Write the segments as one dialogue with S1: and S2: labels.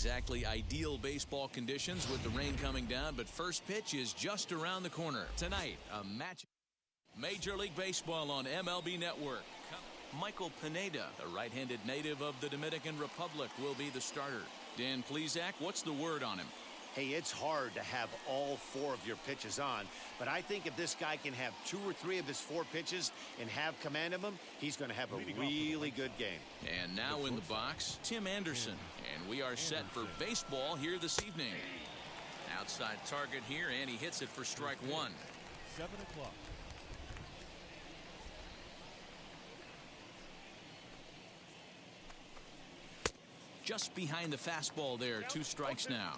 S1: exactly ideal baseball conditions with the rain coming down, but first pitch is just around the corner. Tonight, a match. Major League Baseball on MLB Network. Michael Pineda, the right-handed native of the Dominican Republic, will be the starter. Dan Plesac, what's the word on him?
S2: Hey, it's hard to have all 4 of your pitches on, but I think if this guy can have 2 or 3 of his 4 pitches and have command of them, he's going to have a really good game.
S1: And now in the box, Tim Anderson. And we are set for baseball here this evening. Outside target here, and he hits it for strike 1.
S3: 7 o'clock.
S1: Just behind the fastball there, 2 strikes now.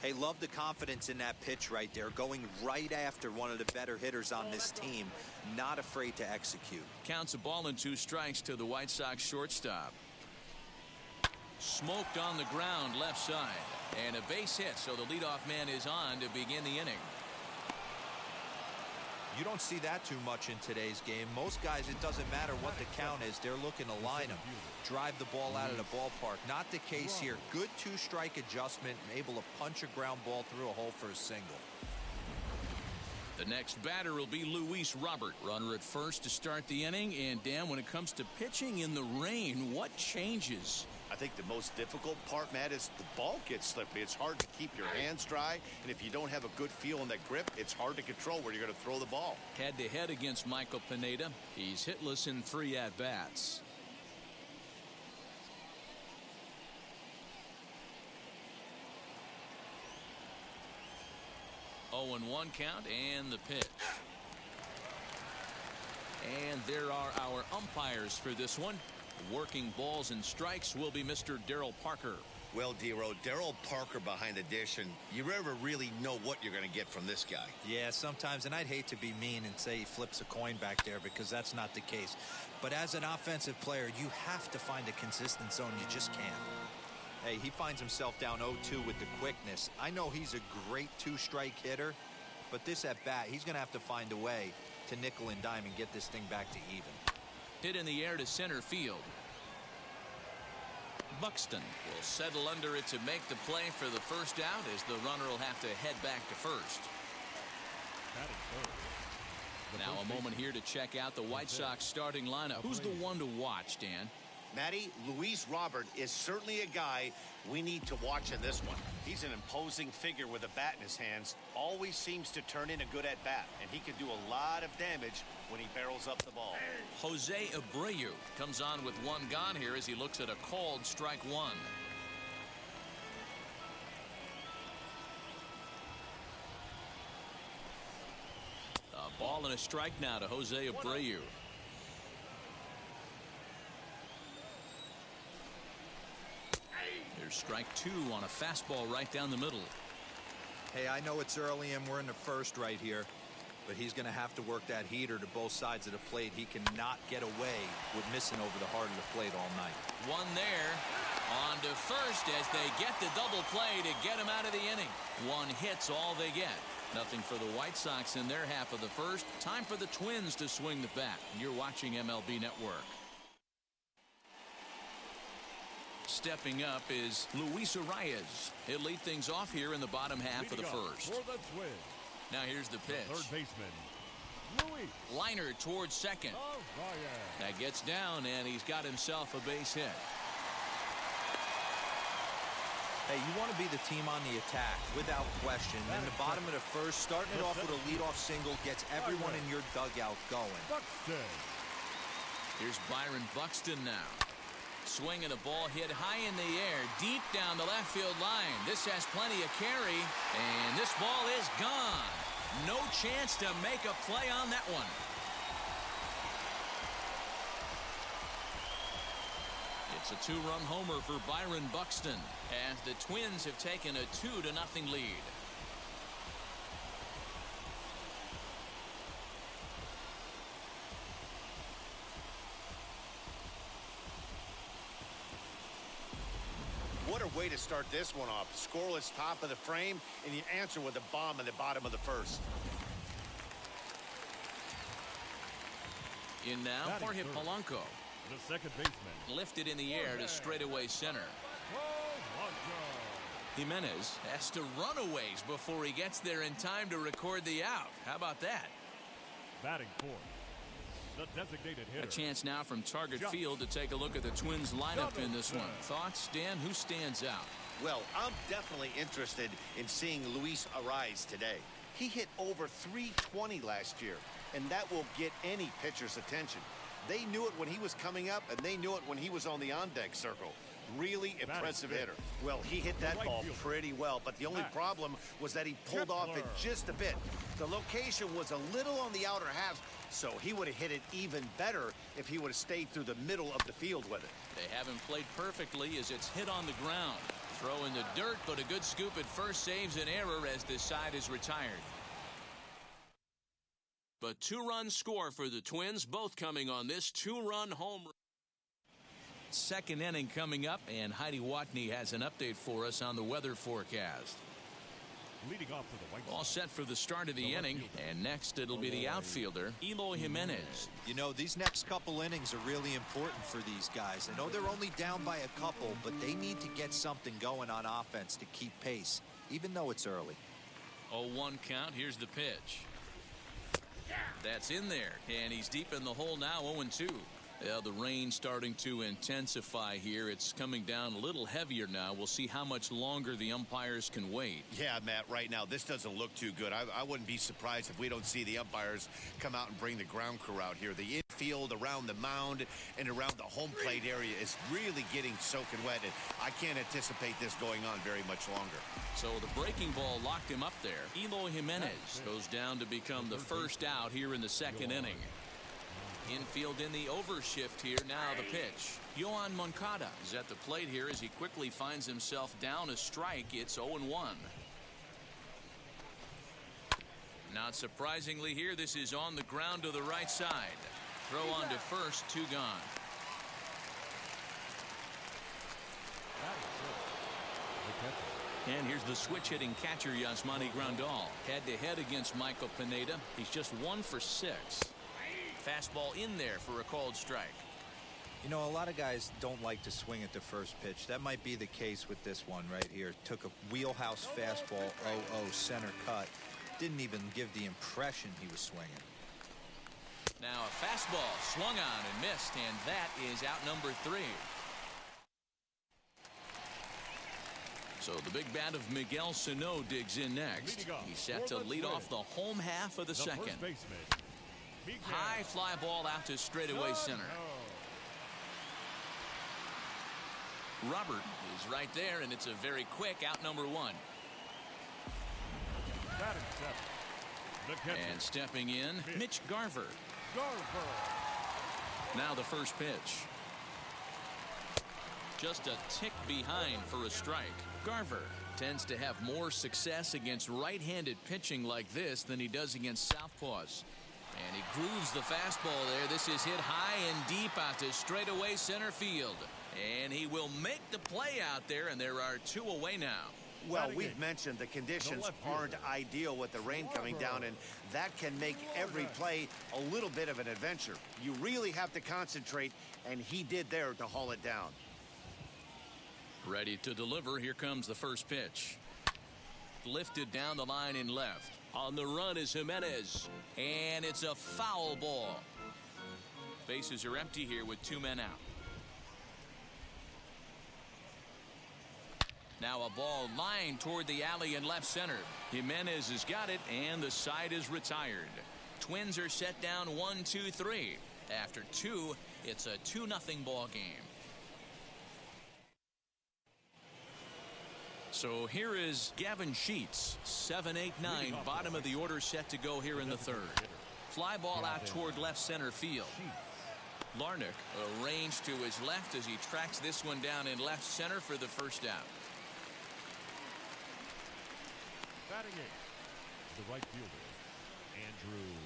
S4: Hey, love the confidence in that pitch right there, going right after one of the better hitters on this team, not afraid to execute.
S1: Counts a ball and 2 strikes to the White Sox shortstop. Smoked on the ground left side, and a base hit, so the leadoff man is on to begin the inning.
S4: You don't see that too much in today's game. Most guys, it doesn't matter what the count is, they're looking to line them, drive the ball out of the ballpark. Not the case here. Good 2-strike adjustment and able to punch a ground ball through a hole for a single.
S1: The next batter will be Luis Robert. Runner at first to start the inning. And Dan, when it comes to pitching in the rain, what changes?
S2: I think the most difficult part, Matt, is the ball gets slippery. It's hard to keep your hands dry, and if you don't have a good feel in that grip, it's hard to control where you're going to throw the ball.
S1: Head-to-head against Michael Pineda. He's hitless in 3 at-bats. Oh, and 1 count, and the pitch. And there are our umpires for this one. Working balls and strikes will be Mr. Darryl Parker.
S2: Well, Dero, Darryl Parker behind the dish, and you never really know what you're going to get from this guy.
S4: Yeah, sometimes, and I'd hate to be mean and say he flips a coin back there because that's not the case. But as an offensive player, you have to find a consistent zone. You just can't. Hey, he finds himself down 0-2 with the quickness. I know he's a great 2-strike hitter, but this at bat, he's going to have to find a way to nickel and dime and get this thing back to even.
S1: Hit in the air to center field. Buxton will settle under it to make the play for the first out, as the runner will have to head back to first. Now a moment here to check out the White Sox starting lineup. Who's the one to watch, Dan?
S2: Matty, Luis Robert is certainly a guy we need to watch in this one. He's an imposing figure with a bat in his hands, always seems to turn in a good at-bat, and he can do a lot of damage when he barrels up the ball.
S1: Jose Abreu comes on with 1 gone here as he looks at a called strike 1. A ball and a strike now to Jose Abreu. There's strike 2 on a fastball right down the middle.
S4: Hey, I know it's early and we're in the first right here, but he's going to have to work that heater to both sides of the plate. He cannot get away with missing over the heart of the plate all night.
S1: 1 there. On to first as they get the double play to get him out of the inning. 1 hit's all they get. Nothing for the White Sox in their half of the first. Time for the Twins to swing the bat. You're watching MLB Network. Stepping up is Luis Arias. He'll lead things off here in the bottom half of the first.
S3: For the Twins,
S1: now here's the pitch.
S3: third baseman, Luis.
S1: Liner towards second. That gets down, and he's got himself a base hit.
S4: Hey, you want to be the team on the attack, without question. In the bottom of the first, starting it off with a leadoff single gets everyone in your dugout going.
S3: Buxton.
S1: Here's Byron Buxton now. Swinging a ball hit high in the air, deep down the left field line. This has plenty of carry, and this ball is gone. No chance to make a play on that one. It's a 2-run homer for Byron Buxton, as the Twins have taken a 2-0 lead.
S2: What a way to start this one off. Scoreless top of the frame, and you answer with a bomb in the bottom of the first.
S1: In now, Jorge Polanco.
S3: The second baseman.
S1: Lifted in the air to straightaway center.
S3: Polanco.
S1: Jimenez has to run a ways before he gets there in time to record the out. How about that?
S3: Batting fourth, the designated hitter.
S1: A chance now from target field to take a look at the Twins lineup in this one. Thoughts, Dan? Who stands out?
S2: Well, I'm definitely interested in seeing Luis Ariz today. He hit over 320 last year, and that will get any pitcher's attention. They knew it when he was coming up, and they knew it when he was on the on-deck circle. Really impressive hitter. Well, he hit that ball pretty well, but the only problem was that he pulled off it just a bit. The location was a little on the outer half, so he would have hit it even better if he would have stayed through the middle of the field with it.
S1: They haven't played perfectly as it's hit on the ground. Throw in the dirt, but a good scoop at first saves an error as this side is retired. But two-run score for the Twins, both coming on this two-run home run. Second inning coming up, and Heidi Watney has an update for us on the weather forecast.
S3: Leading off for the White Sox.
S1: All set for the start of the inning, and next it'll be the outfielder, Eloy Jimenez.
S4: You know, these next couple innings are really important for these guys. I know they're only down by a couple, but they need to get something going on offense to keep pace, even though it's early.
S1: 0-1 count. Here's the pitch. That's in there, and he's deep in the hole now, 0-2. Yeah, the rain starting to intensify here. It's coming down a little heavier now. We'll see how much longer the umpires can wait.
S2: Yeah, Matt, right now this doesn't look too good. I wouldn't be surprised if we don't see the umpires come out and bring the ground crew out here. The infield around the mound and around the home plate area is really getting soaking wet, and I can't anticipate this going on very much longer.
S1: So the breaking ball locked him up there. Eloy Jimenez goes down to become the first out here in the second inning. Infield in the overshift here. Now the pitch. Yohan Moncada is at the plate here as he quickly finds himself down a strike. It's 0-1. Not surprisingly here, this is on the ground to the right side. Throw on to first, two gone. And here's the switch-hitting catcher, Yasmani Grandal. Head-to-head against Michael Pineda. He's just 1 for 6. Fastball in there for a called strike.
S4: You know, a lot of guys don't like to swing at the first pitch. That might be the case with this one right here. Took a wheelhouse fastball, 0-0 center cut. Didn't even give the impression he was swinging.
S1: Now a fastball swung on and missed, and that is out number 3. So the big bat of Miguel Sano digs in next. He's set to lead off the home half of the second. High fly ball out to straightaway center. Robert is right there, and it's a very quick out number 1. And stepping in, Mitch Garver. Now the first pitch. Just a tick behind for a strike. Garver tends to have more success against right-handed pitching like this than he does against southpaws. And he grooves the fastball there. This is hit high and deep out to straightaway center field. And he will make the play out there, and there are 2 away now.
S2: Well, we've mentioned the conditions aren't ideal with the rain coming down, and that can make every play a little bit of an adventure. You really have to concentrate, and he did there to haul it down.
S1: Ready to deliver. Here comes the first pitch. Lifted down the line in left. On the run is Jimenez, and it's a foul ball. Bases are empty here with 2 men out. Now a ball lined toward the alley in left center. Jimenez has got it, and the side is retired. Twins are set down 1-2-3. After 2, it's a 2-0 ball game. So here is Gavin Sheets, 7-8-9, bottom of the order set to go here in the third. Fly ball out toward left center field. Larnach arranged to his left as he tracks this one down in left center for the first out.
S3: Batting 8, the right fielder, Andrew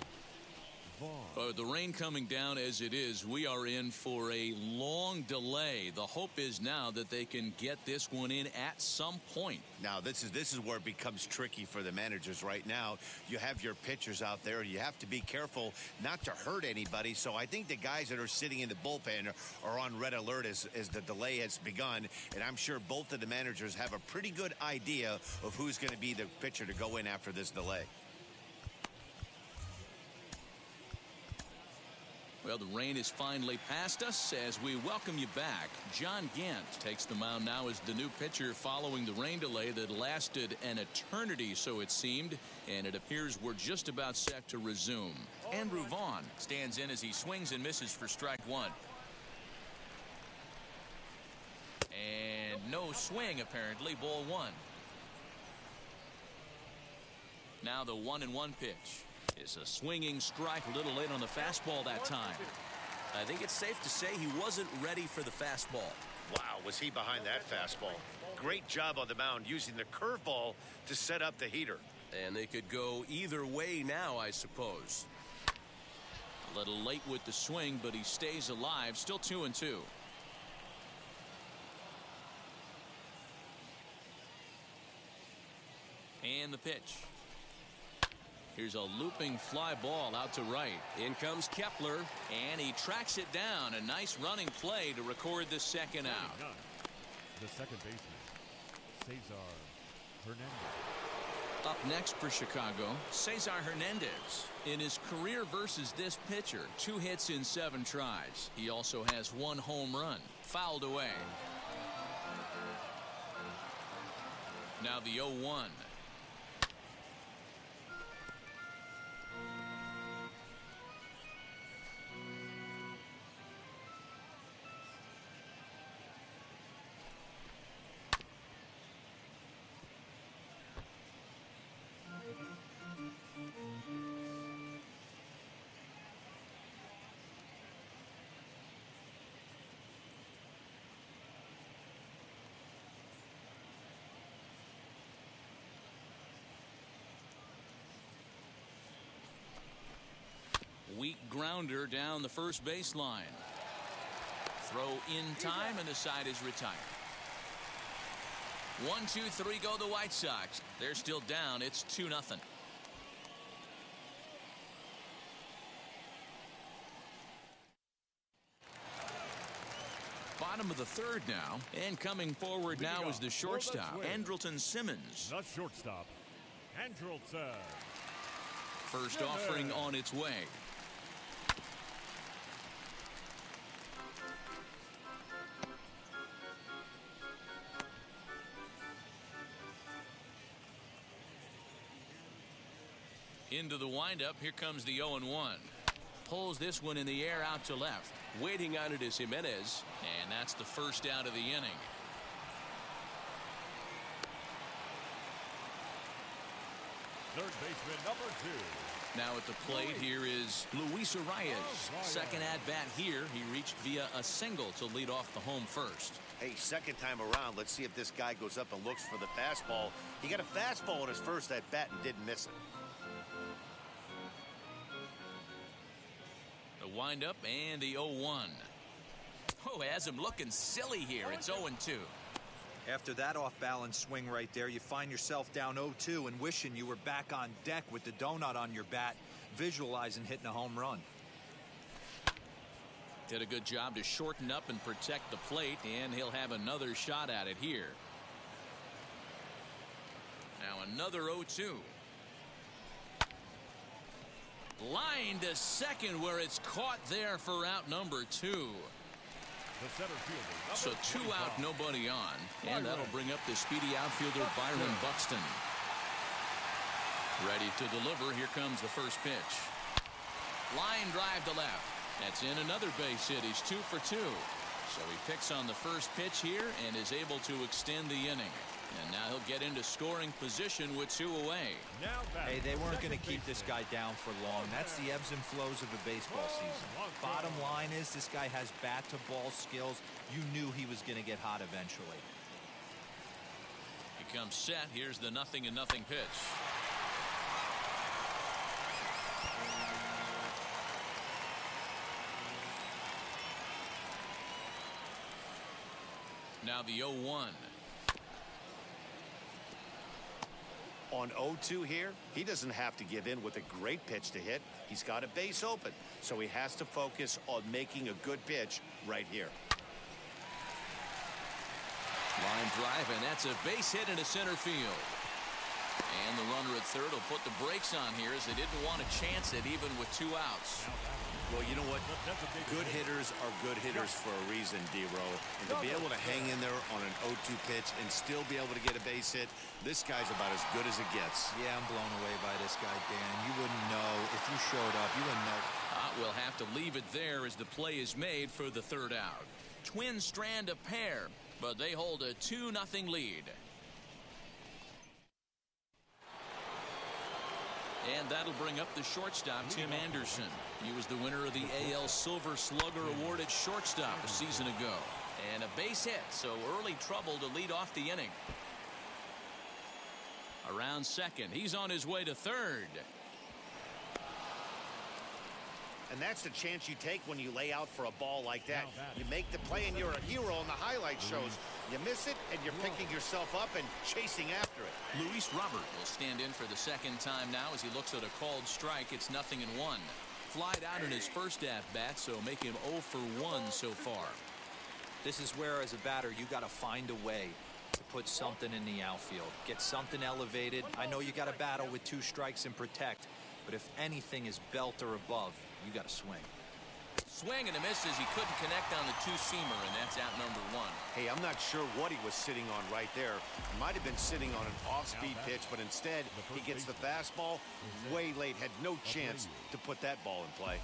S3: Vaughn.
S1: The rain coming down as it is, we are in for a long delay. The hope is now that they can get this one in at some point.
S2: Now, this is where it becomes tricky for the managers right now. You have your pitchers out there. You have to be careful not to hurt anybody. So I think the guys that are sitting in the bullpen are on red alert as the delay has begun. And I'm sure both of the managers have a pretty good idea of who's going to be the pitcher to go in after this delay.
S1: Well, the rain is finally past us as we welcome you back. John Gant takes the mound now as the new pitcher following the rain delay that lasted an eternity, so it seemed, and it appears we're just about set to resume. Andrew Vaughn stands in as he swings and misses for strike one. And no swing, apparently, ball one. Now the 1-1 pitch. It's a swinging strike, a little late on the fastball that time.
S5: I think it's safe to say he wasn't ready for the fastball.
S2: Wow, was he behind that fastball. Great job on the mound using the curveball to set up the heater.
S5: And they could go either way now, I suppose.
S1: A little late with the swing, but he stays alive. Still 2-2. And the pitch. Here's a looping fly ball out to right.
S5: In comes Kepler,
S1: and he tracks it down. A nice running play to record the second out.
S3: The second baseman, Cesar Hernandez.
S1: Up next for Chicago, Cesar Hernandez. In his career versus this pitcher, 2 hits in 7 tries. He also has 1 home run, fouled away. Now the 0-1. Weak grounder down the first baseline. Throw in time, and the side is retired. 1, 2, 3 go the White Sox. They're still down. It's 2-0. Bottom of the third now, and coming forward now is the shortstop, Andrelton Simmons.
S3: The shortstop, Andrelton.
S1: First offering on its way. Into the windup. Here comes the 0-1. Pulls this one in the air out to left.
S5: waiting on it is Jimenez.
S1: And that's the first out of the inning.
S3: Third baseman number 2.
S1: Now at the plate here is Luis Arias. Second at bat here. He reached via a single to lead off the home first.
S2: Hey, second time around, let's see if this guy goes up and looks for the fastball. He got a fastball on his first at bat and didn't miss it.
S1: The windup and the 0-1. Oh, has him looking silly here. It's 0-2.
S4: After that off-balance swing right there, you find yourself down 0-2 and wishing you were back on deck with the donut on your bat, visualizing hitting a home run.
S1: Did a good job to shorten up and protect the plate, and he'll have another shot at it here. Now another 0-2. Line to second where it's caught there for out number 2.
S3: The center fielder.
S1: So 2 out, nobody on. And that'll bring up the speedy outfielder Byron Buxton. Ready to deliver. Here comes the first pitch. Line drive to left. That's in another base hit. He's 2 for 2. So he picks on the first pitch here and is able to extend the inning. And now he'll get into scoring position with 2 away.
S4: Hey, they weren't going to keep this guy down for long. That's the ebbs and flows of a baseball season. Bottom line is this guy has bat-to-ball skills. You knew he was going to get hot eventually.
S1: He comes set. Here's the 0-0 pitch. Now the 0-1.
S2: On 0-2 here, he doesn't have to give in with a great pitch to hit. He's got a base open, so he has to focus on making a good pitch right here.
S1: Line drive, and that's a base hit into center field. And the runner at third will put the brakes on here as they didn't want to chance it even with 2 outs.
S2: Well, you know what? Good hitters are good hitters for a reason, D-Row. And to be able to hang in there on an 0-2 pitch and still be able to get a base hit, this guy's about as good as it gets.
S4: Yeah, I'm blown away by this guy, Dan. You wouldn't know if you showed up. You wouldn't know.
S1: We'll have to leave it there as the play is made for the third out. Twins strand a pair, but they hold a 2-0 lead. And that'll bring up the shortstop, Tim Anderson. He was the winner of the AL Silver Slugger Award at shortstop a season ago. And a base hit, so early trouble to lead off the inning. Around second, he's on his way to third.
S2: And that's the chance you take when you lay out for a ball like that. You make the play and you're a hero in the highlight shows. You miss it and you're picking yourself up and chasing after it.
S1: Luis Robert will stand in for the second time now as he looks at a called strike. It's 0-1. Flied out in his first at-bat, so make him 0 for 1 so far.
S4: This is where, as a batter, you got to find a way to put something in the outfield. Get something elevated. I know you got to battle with 2 strikes and protect, but if anything is belt or above, you got to swing.
S1: Swing and a miss as he couldn't connect on the 2-seamer, and that's out number 1.
S2: Hey, I'm not sure what he was sitting on right there. He might have been sitting on an off-speed pitch, but instead he gets the fastball way late. Had no chance to put that ball in play.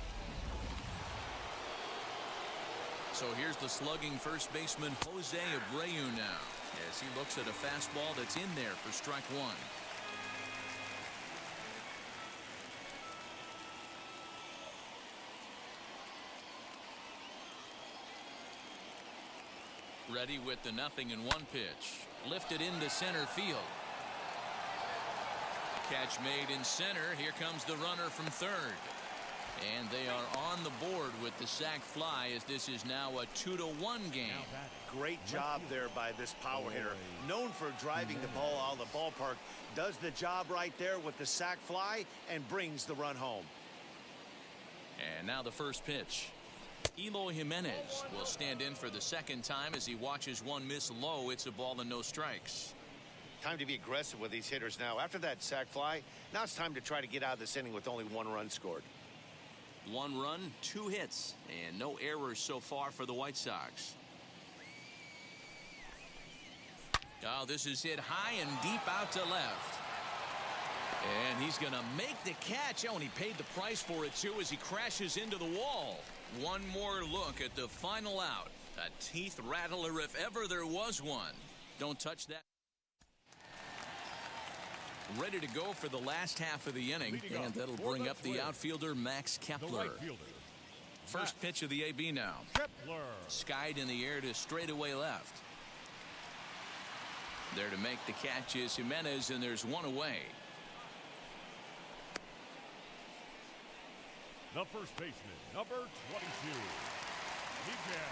S1: So here's the slugging first baseman Jose Abreu now as he looks at a fastball that's in there for strike 1. Ready with the 0-1 pitch. Lifted into center field. Catch made in center. Here comes the runner from third. And they are on the board with the sac fly as this is now a 2-1 game.
S2: Great job there by this power hitter. Known for driving the ball out of the ballpark. Does the job right there with the sac fly and brings the run home.
S1: And now the first pitch. Eloy Jimenez will stand in for the second time as he watches one miss low. It's a ball and no strikes.
S2: Time to be aggressive with these hitters now. After that sac fly, now it's time to try to get out of this inning with only 1 run scored.
S1: 1 run, 2 hits, and no errors so far for the White Sox. Oh, this is hit high and deep out to left. And he's going to make the catch. Oh, and he paid the price for it, too, as he crashes into the wall. One more look at the final out. A teeth rattler if ever there was one. Don't touch that. Ready to go for the last half of the inning, and that'll bring up the outfielder Max Kepler. First pitch of the AB now. Skied in the air to straightaway left. There to make the catch is Jimenez, and there's one away.
S3: The first baseman, number 22.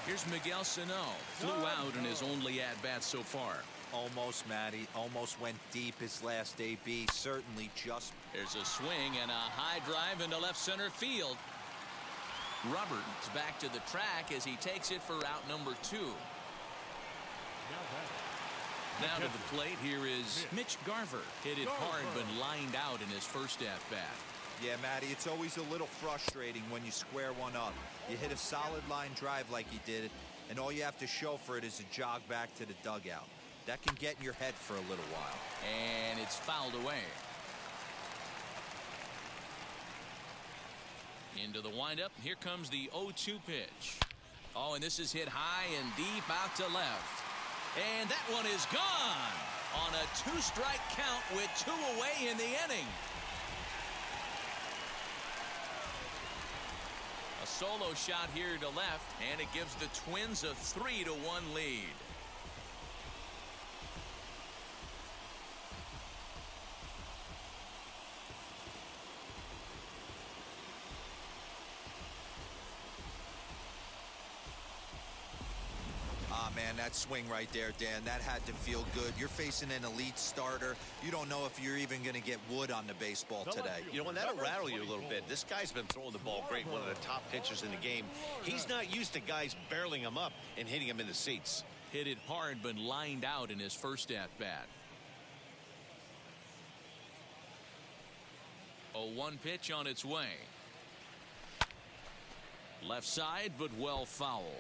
S1: Here's Miguel Sano. Flew out in his only at-bat so far.
S4: Almost, Matty. Almost went deep his last AB. Certainly just.
S1: There's a swing and a high drive into left center field. Roberts back to the track as he takes it for out number 2. Now to the plate, here is Mitch Garver. Hit it hard but lined out in his first at-bat.
S4: Yeah, Matty, it's always a little frustrating when you square one up. You hit a solid line drive like he did, and all you have to show for it is a jog back to the dugout. That can get in your head for a little while.
S1: And it's fouled away. Into the windup. Here comes the 0-2 pitch. Oh, and this is hit high and deep out to left. And that one is gone on a 2-strike count with 2 away in the inning. A solo shot here to left, and it gives the Twins a 3-1 lead.
S4: man, that swing right there, Dan, that had to feel good. You're facing an elite starter. You don't know if you're even going to get wood on the baseball today.
S2: You know, and that'll rattle you a little bit. This guy's been throwing the ball great, one of the top pitchers in the game. He's not used to guys barreling him up and hitting him in the seats.
S1: Hit it hard, but lined out in his first at-bat. 0-1 pitch on its way. Left side, but well foul.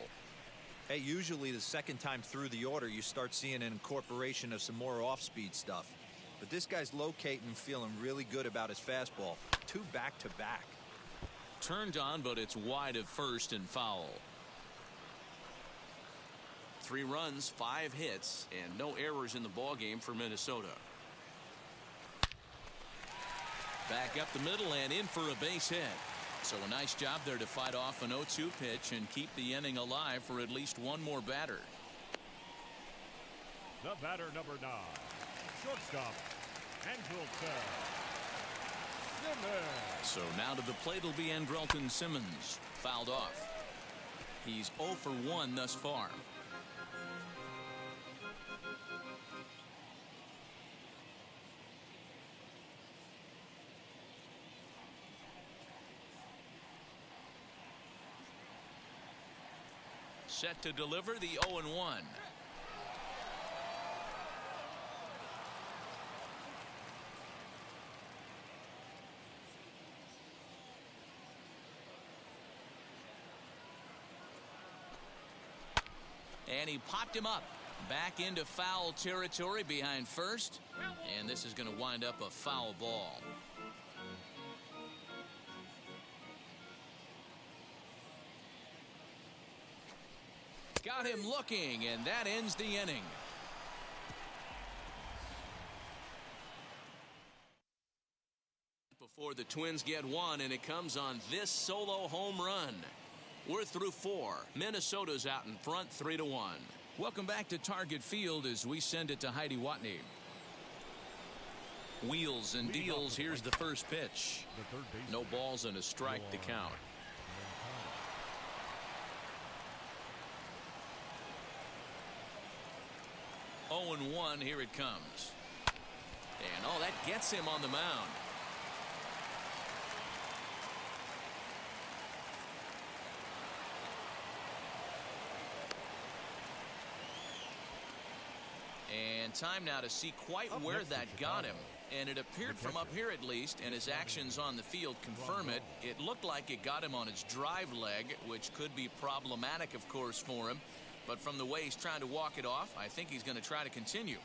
S4: Hey, usually the second time through the order, you start seeing an incorporation of some more off-speed stuff. But this guy's locating and feeling really good about his fastball. 2 back-to-back.
S1: Turned on, but it's wide of first and foul. 3 runs, 5 hits, and no errors in the ballgame for Minnesota. Back up the middle and in for a base hit. So a nice job there to fight off an 0-2 pitch and keep the inning alive for at least one more batter.
S3: The batter, number 9, shortstop, Andrelton Simmons.
S1: So now to the plate will be Andrelton Simmons. Fouled off. He's 0 for 1 thus far. Set to deliver the 0-1. And he popped him up. Back into foul territory behind first. And this is going to wind up a foul ball. Got him looking, and that ends the inning. Before the Twins get one, and it comes on this solo home run. We're through 4. Minnesota's out in front 3-1. Welcome back to Target Field as we send it to Heidi Watney. Wheels and deals. Here's the first pitch. No balls and a strike to count. 0-1, here it comes. And oh, that gets him on the mound. And time now to see quite where that got him. And it appeared from up here at least, and his actions on the field confirm it. It looked like it got him on his drive leg, which could be problematic, of course, for him. But from the way he's trying to walk it off, I think he's going to try to continue.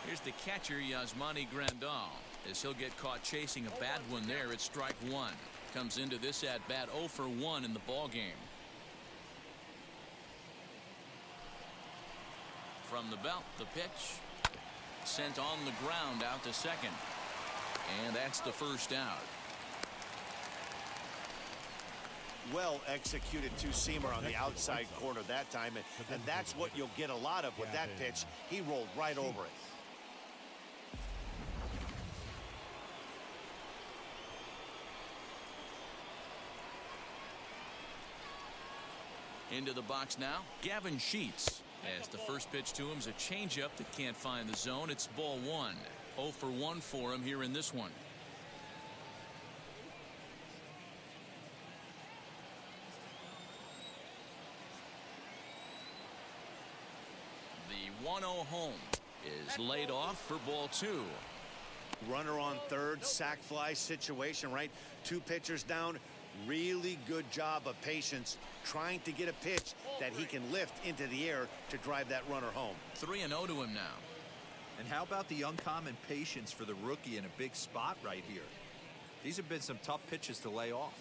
S1: Here's the catcher, Yasmani Grandal, as he'll get caught chasing a bad one there at strike 1. Comes into this at-bat 0 for 1 in the ballgame. From the belt, the pitch. Sent on the ground out to second. And that's the first out.
S2: Well executed two-seamer on the outside corner that time, and that's what you'll get a lot of with that pitch. He rolled right over it.
S1: Into the box now, Gavin Sheets. As the first pitch to him is a changeup that can't find the zone. It's ball 1. 0 for 1 for him here in this one. The 1-0 home is laid off for ball 2.
S2: Runner on third, sac fly situation, right? 2 pitchers down. Really good job of patience, trying to get a pitch that he can lift into the air to drive that runner home.
S1: 3-0 to him now.
S4: And how about the uncommon patience for the rookie in a big spot right here? These have been some tough pitches to lay off.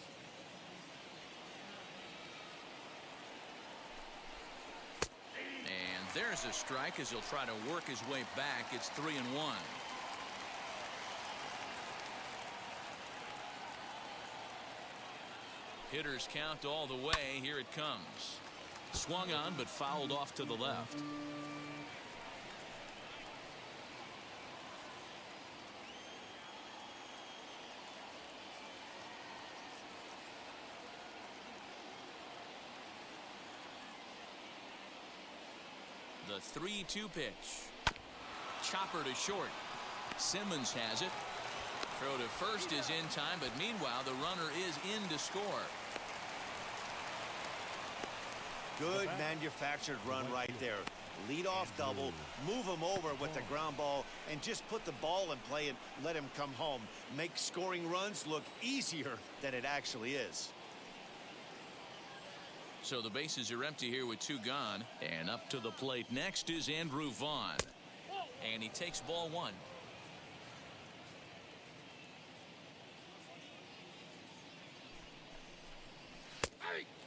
S1: And there's a strike as he'll try to work his way back. It's 3-1. Hitters count all the way. Here it comes. Swung on but fouled off to the left. The 3-2 pitch. Chopper to short. Simmons has it. Throw to first is in time, but meanwhile the runner is in to score.
S2: Good manufactured run right there. Lead off double, move him over with the ground ball, and just put the ball in play and let him come home. Make scoring runs look easier than it actually is.
S1: So the bases are empty here with 2 gone. And up to the plate next is Andrew Vaughn. And he takes ball 1.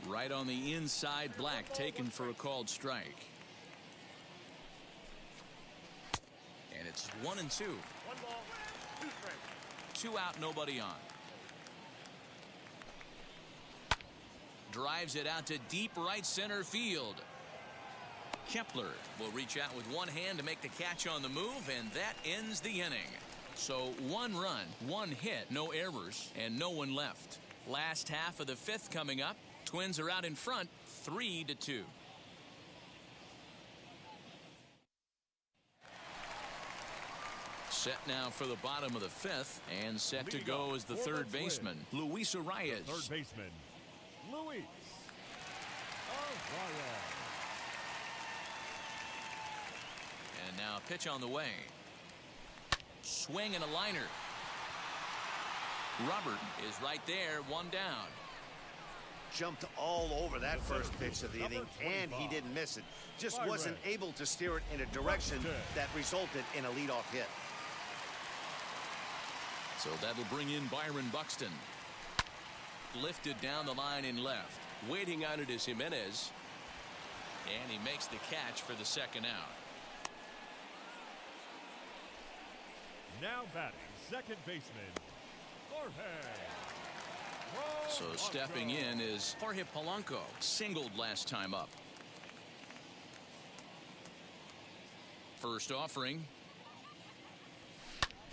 S1: Right on the inside, Black taken for a called strike. And it's 1-2.
S3: 1 ball, 2 strikes.
S1: 2 out, nobody on. Drives it out to deep right center field. Kepler will reach out with one hand to make the catch on the move, and that ends the inning. So 1 run, 1 hit, no errors, and no one left. Last half of the 5th coming up. Twins are out in front, 3-2. Set now for the bottom of the 5th, and set to go as the third baseman, Luis Arias.
S3: Third baseman, Luis Arias.
S1: And now a pitch on the way. Swing and a liner. Robert is right there, 1 down.
S2: Jumped all over that first pitch of the inning, and he didn't miss it. Just wasn't able to steer it in a direction that resulted in a leadoff hit.
S1: So that'll bring in Byron Buxton. Lifted down the line in left. Waiting on it is Jimenez. And he makes the catch for the 2nd out.
S3: Now batting, second baseman, Jorge.
S1: So stepping in is Jorge Polanco. Singled last time up. First offering.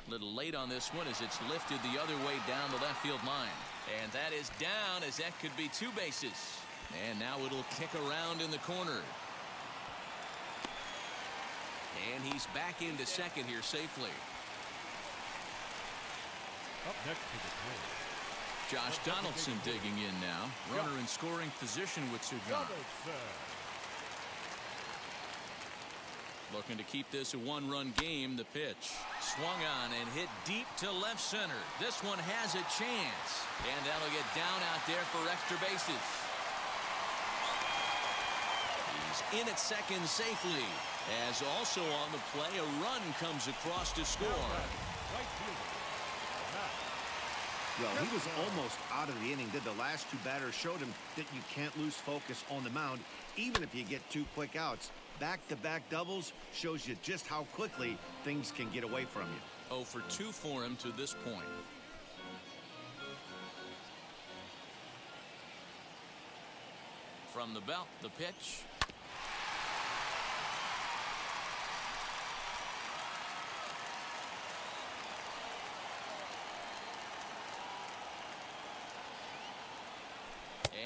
S1: Little late on this one as it's lifted the other way down the left field line. And that is down, as that could be 2 bases. And now it'll kick around in the corner. And he's back into second here safely.
S3: Up next to the Twins,
S1: Josh Donaldson digging in now. Runner in scoring position with 2 gone. Looking to keep this a 1-run game. The pitch swung on and hit deep to left center. This one has a chance, and that'll get down out there for extra bases. He's in at second safely, as also on the play a run comes across to score.
S3: right fielder,
S2: Well, he was almost out of the inning. Did the last 2 batters showed him that you can't lose focus on the mound, even if you get 2 quick outs. Back-to-back doubles shows you just how quickly things can get away from you.
S1: 0 for 2 for him to this point. From the belt, the pitch.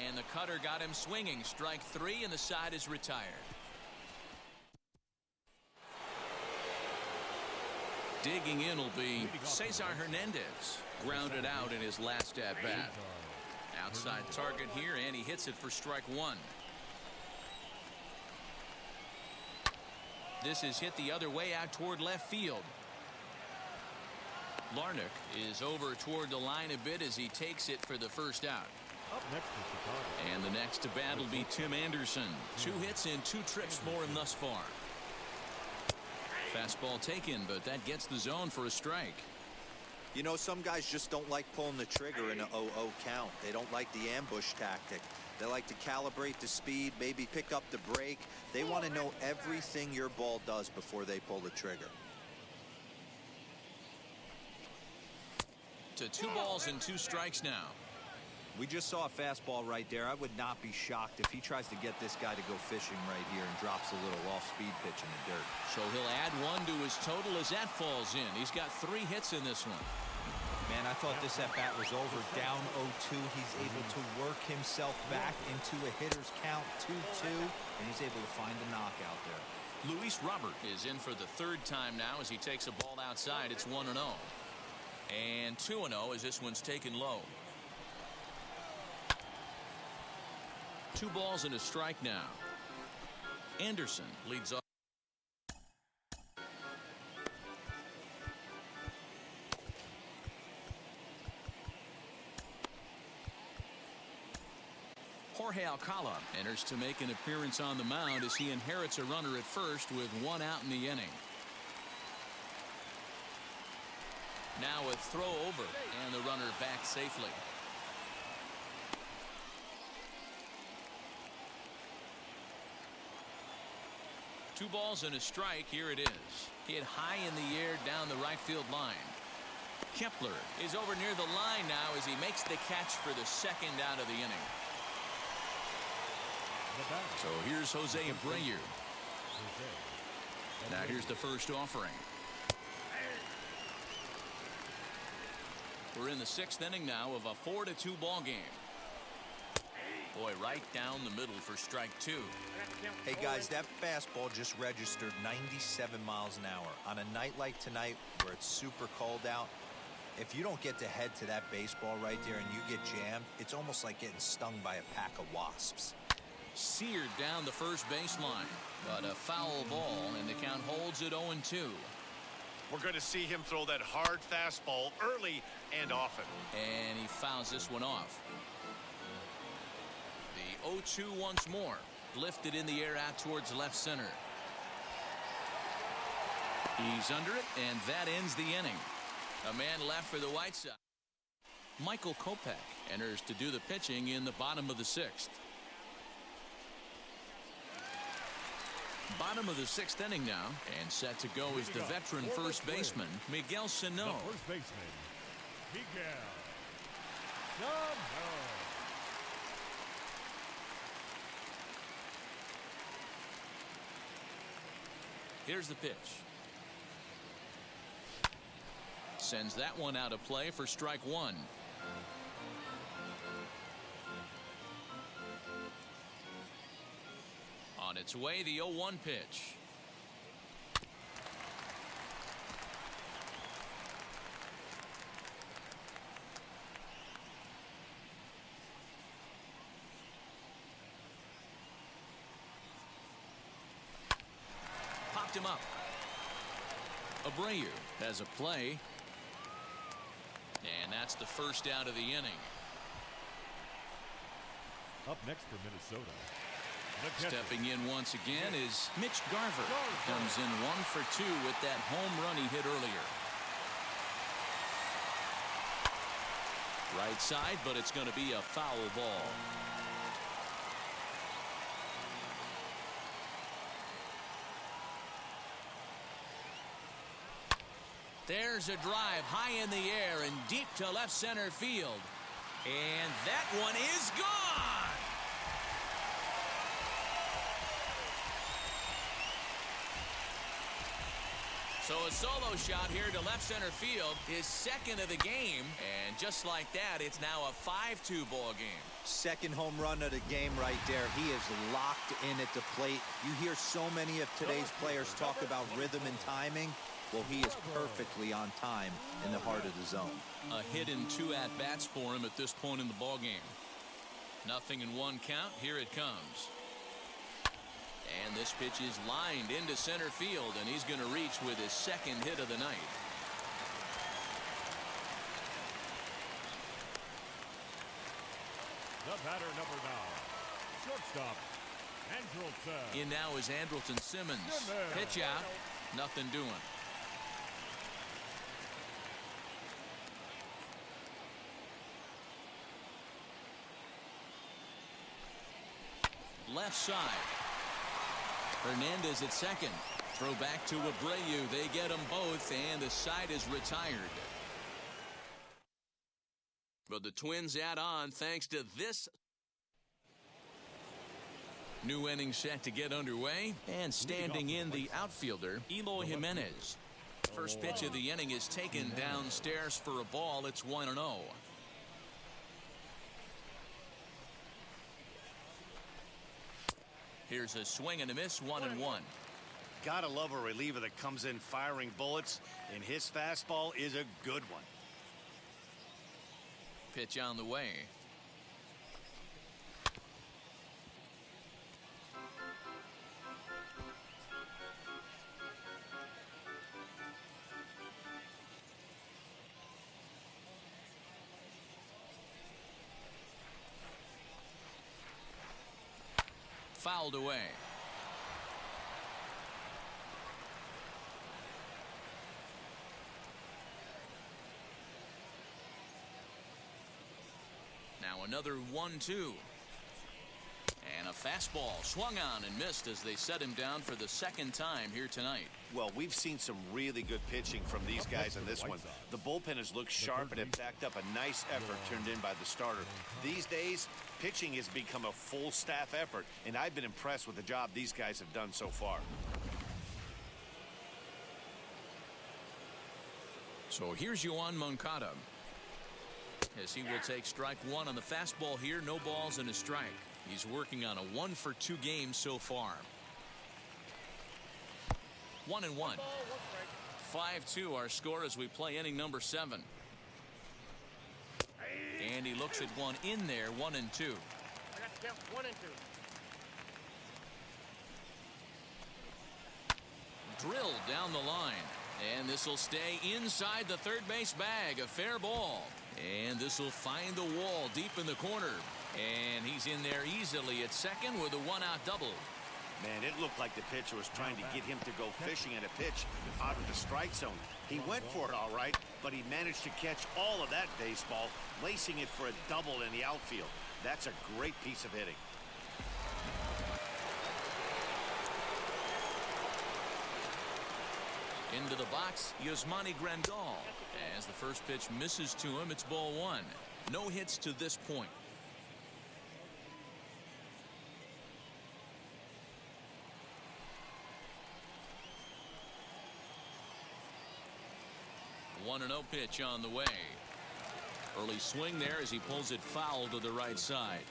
S1: And the cutter got him swinging. Strike 3, and the side is retired. Digging in will be Cesar Hernandez. Grounded out in his last at-bat. Outside target here, and he hits it for strike 1. This is hit the other way out toward left field. Larnach is over toward the line a bit as he takes it for the first out.
S3: Up next is Chicago.
S1: And the next to bat will be Tim Anderson. 2 hits and 2 trips for him thus far. Fastball taken, but that gets the zone for a strike.
S4: You know, some guys just don't like pulling the trigger in an 0-0 count. They don't like the ambush tactic. They like to calibrate the speed, maybe pick up the brake. They want to know everything your ball does before they pull the trigger.
S1: To 2 balls and 2 strikes now.
S4: We just saw a fastball right there. I would not be shocked if he tries to get this guy to go fishing right here and drops a little off-speed pitch in the dirt.
S1: So he'll add 1 to his total as that falls in. He's got 3 hits in this one.
S4: Man, I thought this at-bat was over. Down 0-2. He's able to work himself back into a hitter's count 2-2, and he's able to find a knockout there.
S1: Luis Robert is in for the third time now as he takes a ball outside. It's 1-0. And 2-0 as this one's taken low. 2 balls and a strike now. Anderson leads off. Jorge Alcala enters to make an appearance on the mound as he inherits a runner at first with 1 out in the inning. Now a throw over and the runner back safely. Two balls and a strike. Here it is. Hit high in the air down the right field line. Kepler is over near the line now as he makes the catch for the second out of the inning. So here's Jose Abreu. Now here's the first offering. We're in the 6th inning now of a 4-2 ball game. Boy, right down the middle for strike 2.
S4: Hey guys, that fastball just registered 97 miles an hour. On a night like tonight where it's super cold out, if you don't get to head to that baseball right there and you get jammed, it's almost like getting stung by a pack of wasps.
S1: Seared down the first baseline, but a foul ball, and the count holds at 0-2.
S2: We're going to see him throw that hard fastball early and often.
S1: And he fouls this one off. The 0-2 once more. Lifted in the air out towards left center. He's under it, and that ends the inning. A man left for the White Sox. Michael Kopech enters to do the pitching in the bottom of the 6th. Bottom of the 6th inning now, and set to go is the veteran first baseman, Miguel Sano.
S3: The first baseman, Miguel Sano.
S1: Here's the pitch. Sends that one out of play for strike 1. On its way, the 0-1 pitch. Popped him up. Abreu has a play. And that's the first out of the inning.
S3: Up next for Minnesota.
S1: Stepping in once again is Mitch Garver. Comes in 1 for 2 with that home run he hit earlier. Right side, but it's going to be a foul ball. There's a drive high in the air and deep to left center field. And that one is gone. So a solo shot here to left center field, his second of the game, and just like that, it's now a 5-2 ball game.
S4: Second home run of the game right there. He is locked in at the plate. You hear so many of today's players talk about rhythm and timing. Well, he is perfectly on time in the heart of the zone.
S1: A hit and 2 at-bats for him at this point in the ball game. Nothing in 1 count. Here it comes. And this pitch is lined into center field, and he's going to reach with his second hit of the night.
S3: The batter, number 9, shortstop, Andrelton.
S1: In now is Andrelton Simmons. Pitch out. Nothing doing. Left side. Hernandez at second. Throw back to Abreu. They get them both, and the side is retired. But the Twins add on thanks to this. New inning set to get underway, and standing in the outfielder, Eloy Jimenez. First pitch of the inning is taken downstairs for a ball. It's 1-0. Here's a swing and a miss, 1-1.
S2: Gotta love a reliever that comes in firing bullets, and his fastball is a good one.
S1: Pitch on the way. Fouled away. Now another 1-2. And a fastball swung on and missed as they set him down for the second time here tonight.
S2: Well, we've seen some really good pitching from these guys in this one. The bullpen has looked sharp and it backed up a nice effort turned in by the starter. These days, pitching has become a full staff effort, and I've been impressed with the job these guys have done so far.
S1: So here's Yoan Moncada, as he will take strike one on the fastball here. No balls and a strike. He's working on a 1-for-2 game so far. 1-1. 5-2 our score as we play inning number 7. And he looks at one in there. 1-2.
S6: I got to count 1 and 2.
S1: Drilled down the line. And this will stay inside the third base bag. A fair ball. And this will find the wall deep in the corner. And he's in there easily at second with a 1-out double.
S2: Man, it looked like the pitcher was trying to get him to go fishing at a pitch out of the strike zone. He went for it all right, but he managed to catch all of that baseball, lacing it for a double in the outfield. That's a great piece of hitting.
S1: Into the box, Yasmani Grandal. As the first pitch misses to him, it's ball 1. No hits to this point. A 1-0 pitch on the way. Early swing there as he pulls it foul to the right side.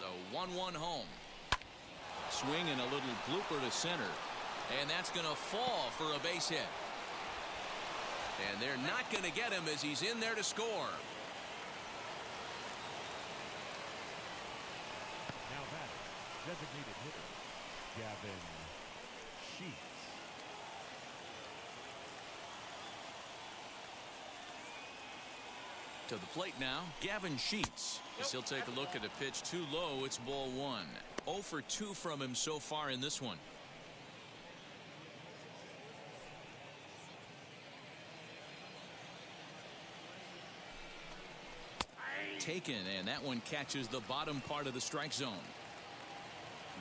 S1: The 1-1 home. Swing and a little blooper to center. And that's going to fall for a base hit. And they're not going to get him as he's in there to score.
S3: Now that designated hitter, Gavin Sheets.
S1: To the plate now, Gavin Sheets. As he'll take a look at a pitch too low, it's ball 1. 0 for 2 from him so far in this one. Taken, and that one catches the bottom part of the strike zone.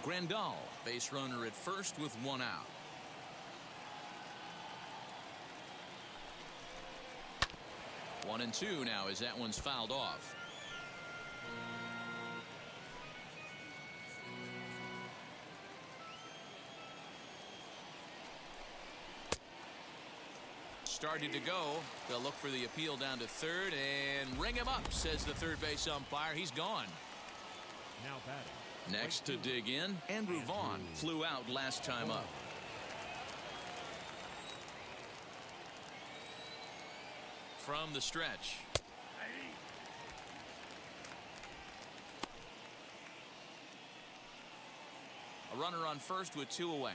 S1: Grandal, base runner at first with 1 out. One and 2 now as that one's fouled off. Started to go. They'll look for the appeal down to third and ring him up, says the third base umpire. He's gone.
S3: Now batting.
S1: Next to dig in, Andrew Vaughn flew out last time up. From the stretch. A runner on first with 2 away.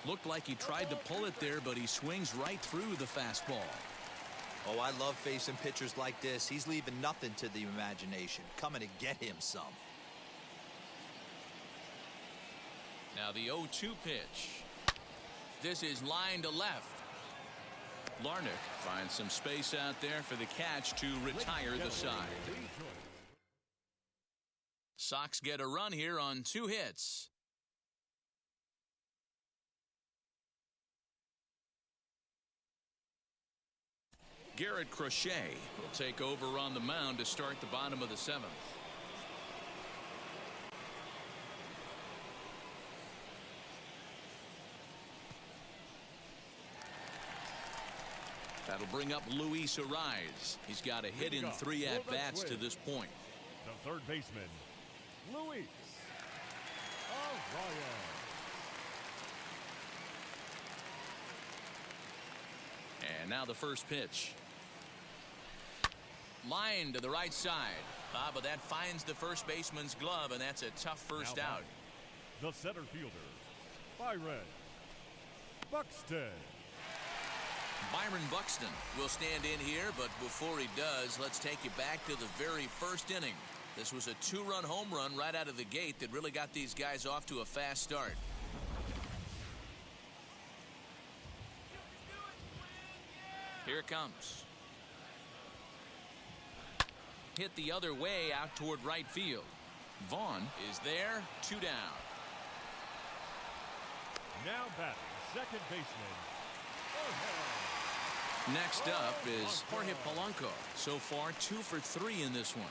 S1: Looked like he tried to pull it there, but he swings right through the fastball.
S4: Oh, I love facing pitchers like this. He's leaving nothing to the imagination. Coming to get him some.
S1: Now the 0-2 pitch. This is line to left. Larnach finds some space out there for the catch to retire the side. Sox get a run here on 2 hits. Garrett Crochet will take over on the mound to start the bottom of the 7th. That'll bring up Luis Ariz. He's got a hit in 3 at-bats to this point.
S3: The third baseman, Luis Ariz.
S1: And now the first pitch. Line to the right side. But that finds the first baseman's glove, and that's a tough first out.
S3: The center fielder, Byron Buxton.
S1: Byron Buxton will stand in here, but before he does, let's take you back to the very first inning. This was a 2-run home run right out of the gate that really got these guys off to a fast start. Here it comes. Hit the other way out toward right field. Vaughn is there, 2 down.
S3: Now batting, second baseman,
S1: Next up is Jorge Polanco. So far 2 for 3 in this one.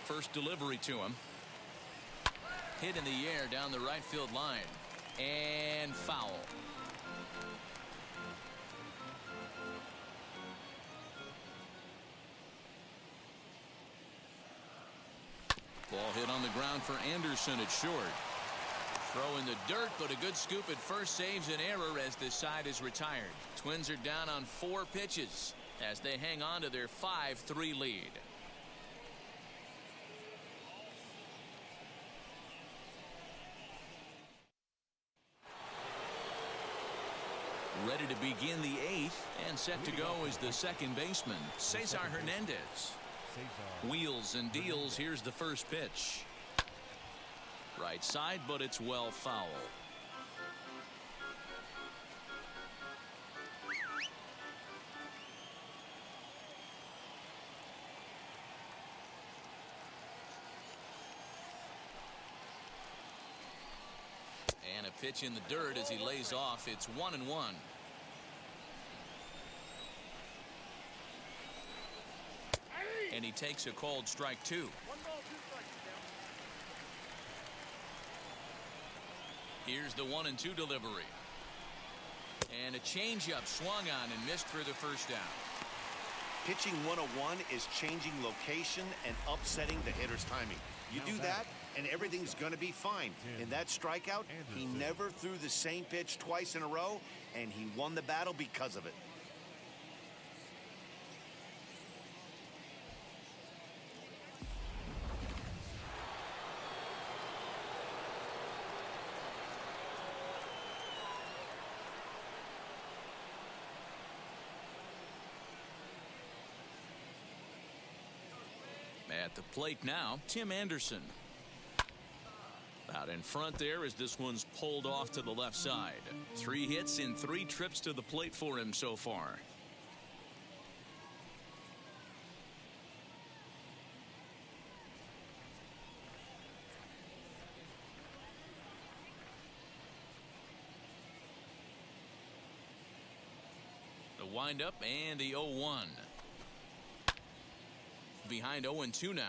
S1: First delivery to him. Hit in the air down the right field line. And foul. Ball hit on the ground for Anderson at short. Throw in the dirt, but a good scoop at first saves an error as this side is retired. Twins are down on 4 pitches as they hang on to their 5-3 lead. Ready to begin the 8th, and set to go is the second baseman, Cesar Hernandez. Wheels and deals. Here's the first pitch. Right side, but it's well foul. And a pitch in the dirt as he lays off. It's 1-1. And he takes a called strike 2. Here's the 1-2 delivery. And a changeup swung on and missed for the first down.
S2: Pitching 101 is changing location and upsetting the hitter's timing. You do that, and everything's going to be fine. In that strikeout, he never threw the same pitch twice in a row, and he won the battle because of it.
S1: At the plate now, Tim Anderson. Out in front there as this one's pulled off to the left side. 3 hits in 3 trips to the plate for him so far. The windup and the 0-1. Behind 0-2 now.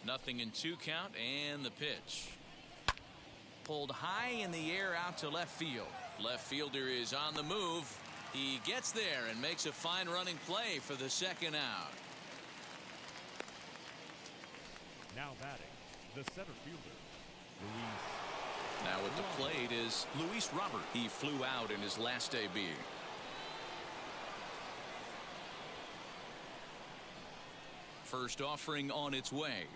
S1: Nothing in 2 count, and the pitch. Pulled high in the air out to left field. Left fielder is on the move. He gets there and makes a fine running play for the second out.
S3: Now batting, the center fielder, Luis.
S1: Now at the plate is Luis Robert. He flew out in his last debut. First offering on its way.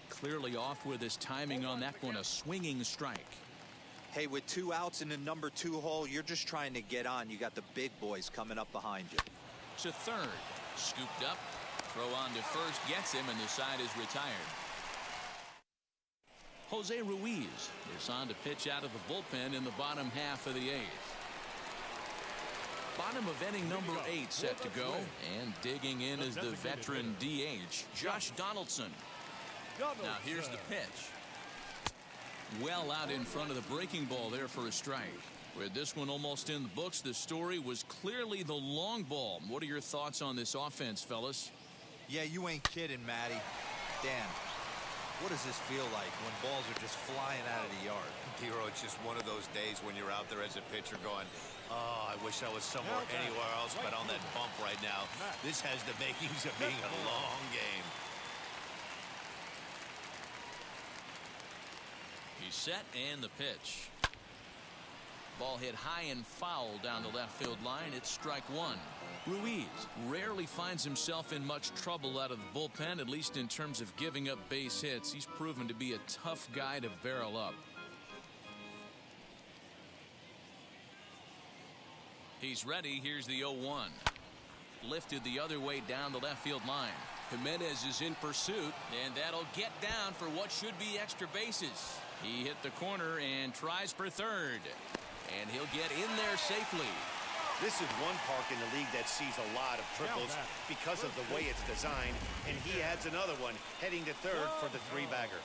S1: Clearly off with his timing on that one, a swinging strike.
S4: Hey, with 2 outs in the number 2 hole, you're just trying to get on. You got the big boys coming up behind you.
S1: To third, scooped up. Throw on to first, gets him, and the side is retired. Jose Ruiz is on to pitch out of the bullpen in the bottom half of the 8th. Bottom of inning number 8 set to go, and digging in is the veteran DH, Josh Donaldson. Now here's the pitch. Well out in front of the breaking ball there for a strike. With this one almost in the books, the story was clearly the long ball. What are your thoughts on this offense, fellas?
S4: Yeah, you ain't kidding, Matty. Dan, what does this feel like when balls are just flying out of the yard?
S2: Hero, it's just one of those days when you're out there as a pitcher going, oh, I wish I was somewhere anywhere else but on that bump right now. This has the makings of being a long game.
S1: He's set and the pitch. Ball hit high and foul down the left field line. It's strike one. Ruiz rarely finds himself in much trouble out of the bullpen, at least in terms of giving up base hits. He's proven to be a tough guy to barrel up. He's ready. Here's the 0-1. Lifted the other way down the left field line. Jimenez is in pursuit, and that'll get down for what should be extra bases. He hit the corner and tries for third. And he'll get in there safely.
S2: This is one park in the league that sees a lot of triples because of the way it's designed, and he adds another one heading to third for the three-bagger.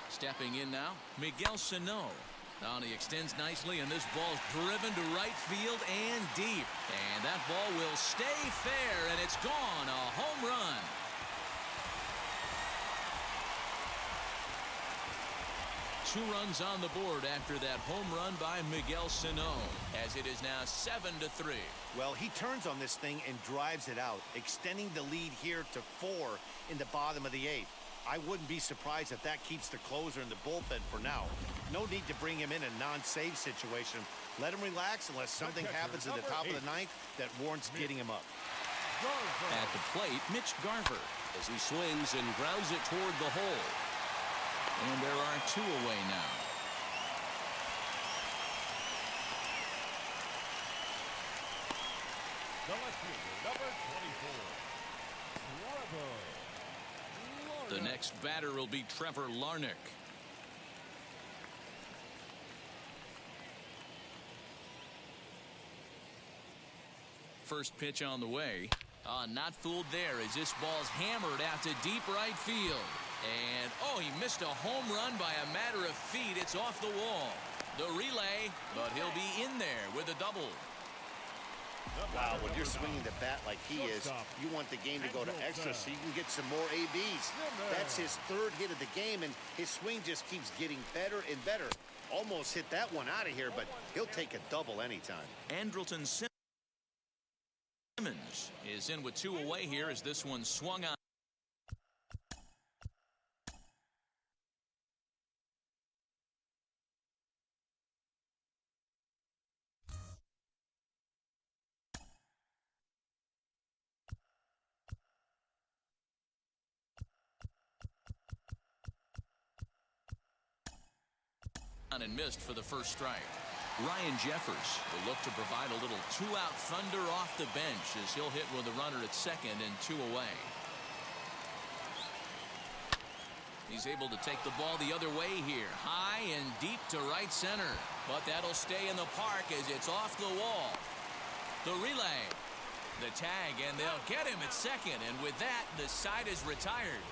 S1: Stepping in now, Miguel Sano. Now he extends nicely, and this ball's driven to right field and deep. And that ball will stay fair, and it's gone. A home run. Two runs on the board after that home run by Miguel Sano, as it is now 7-3.
S2: Well, he turns on this thing and drives it out, extending the lead here to 4 in the bottom of the 8th. I wouldn't be surprised if that keeps the closer in the bullpen for now. No need to bring him in a non-save situation. Let him relax unless something happens at the top of the 9th that warrants getting him up.
S1: At the plate, Mitch Garver, as he swings and grounds it toward the hole. And there are 2 away now.
S3: The left fielder, number 24.
S1: The next batter will be Trevor Larnach. First pitch on the way. Not fooled there as this ball's hammered out to deep right field. And, oh, he missed a home run by a matter of feet. It's off the wall. The relay, but he'll be in there with a double.
S2: Wow, when you're swinging the bat like he is, you want the game to go to extra so you can get some more ABs. That's his 3rd hit of the game, and his swing just keeps getting better and better. Almost hit that one out of here, but he'll take a double anytime.
S1: Andrelton Simmons is in with 2 away here as this one swung on. And missed for the first strike. Ryan Jeffers will look to provide a little 2-out thunder off the bench as he'll hit with a runner at second and 2 away. He's able to take the ball the other way here, high and deep to right center, but that'll stay in the park as it's off the wall. The relay, the tag, and they'll get him at second, and with that the side is retired.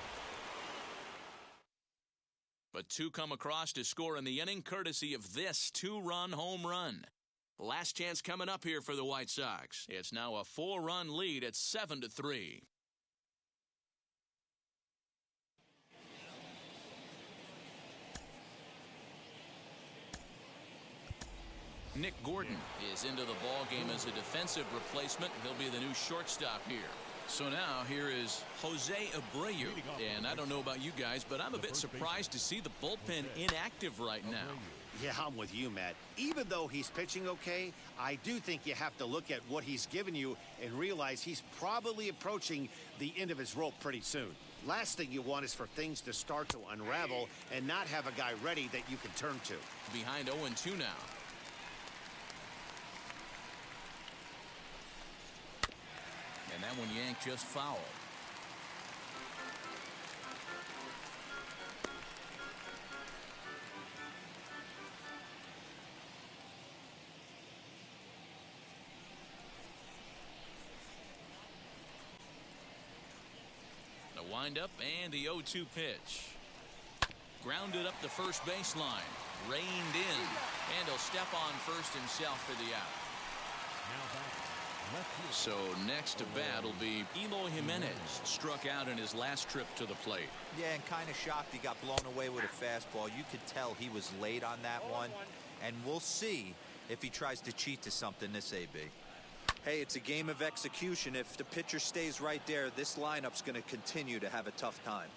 S1: But 2 come across to score in the inning, courtesy of this 2-run home run. Last chance coming up here for the White Sox. It's now a 4-run lead at 7-3. Nick Gordon is into the ball game as a defensive replacement. He'll be the new shortstop here. So now here is Jose Abreu. And I don't know about you guys, but I'm a bit surprised to see the bullpen inactive right now.
S2: Yeah, I'm with you, Matt. Even though he's pitching okay, I do think you have to look at what he's given you and realize he's probably approaching the end of his rope pretty soon. Last thing you want is for things to start to unravel and not have a guy ready that you can turn to.
S1: Behind 0-2 now. And that one yanked just foul. Windup and the 0-2 pitch. Grounded up the first baseline. Reined in. And he'll step on first himself for the out. So next to bat will be Eloy Jimenez. Struck out in his last trip to the plate.
S4: Yeah, and kind of shocked he got blown away with a fastball. You could tell he was late on that one. And we'll see if he tries to cheat to something this AB. Hey, it's a game of execution. If the pitcher stays right there, this lineup's going to continue to have a tough time.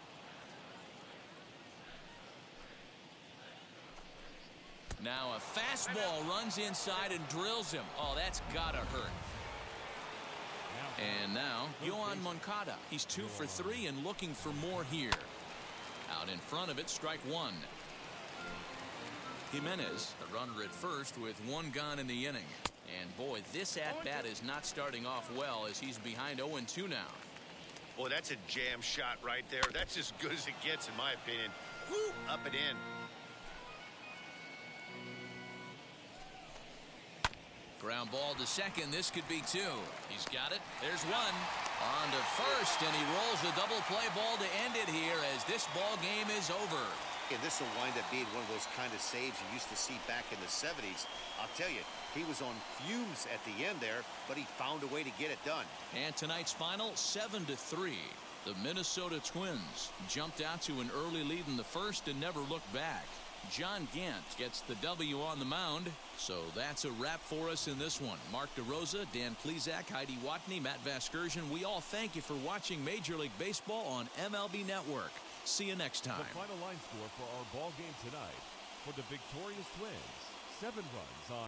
S1: Now a fastball runs inside and drills him. Oh, that's gotta hurt. And now Yohan Moncada. He's 2 for 3 and looking for more here. Out in front of it, strike one. Jimenez, a runner at first with 1 gone in the inning. And boy, this at-bat is not starting off well as he's behind 0-2 now.
S2: Boy, that's a jam shot right there. That's as good as it gets, in my opinion. Woo, up and in.
S1: Ground ball to second. This could be 2. He's got it. There's 1. On to first, and he rolls the double play ball to end it here as this ball game is over.
S2: And this will wind up being one of those kind of saves you used to see back in the 70s. I'll tell you, he was on fumes at the end there, but he found a way to get it done.
S1: And tonight's final, 7-3. The Minnesota Twins jumped out to an early lead in the first and never looked back. John Gant gets the W on the mound. So that's a wrap for us in this one. Mark DeRosa, Dan Plesac, Heidi Watney, Matt Vasgersian. We all thank you for watching Major League Baseball on MLB Network. See you next time.
S3: The final line score for our ball game tonight for the victorious Twins. 7 runs on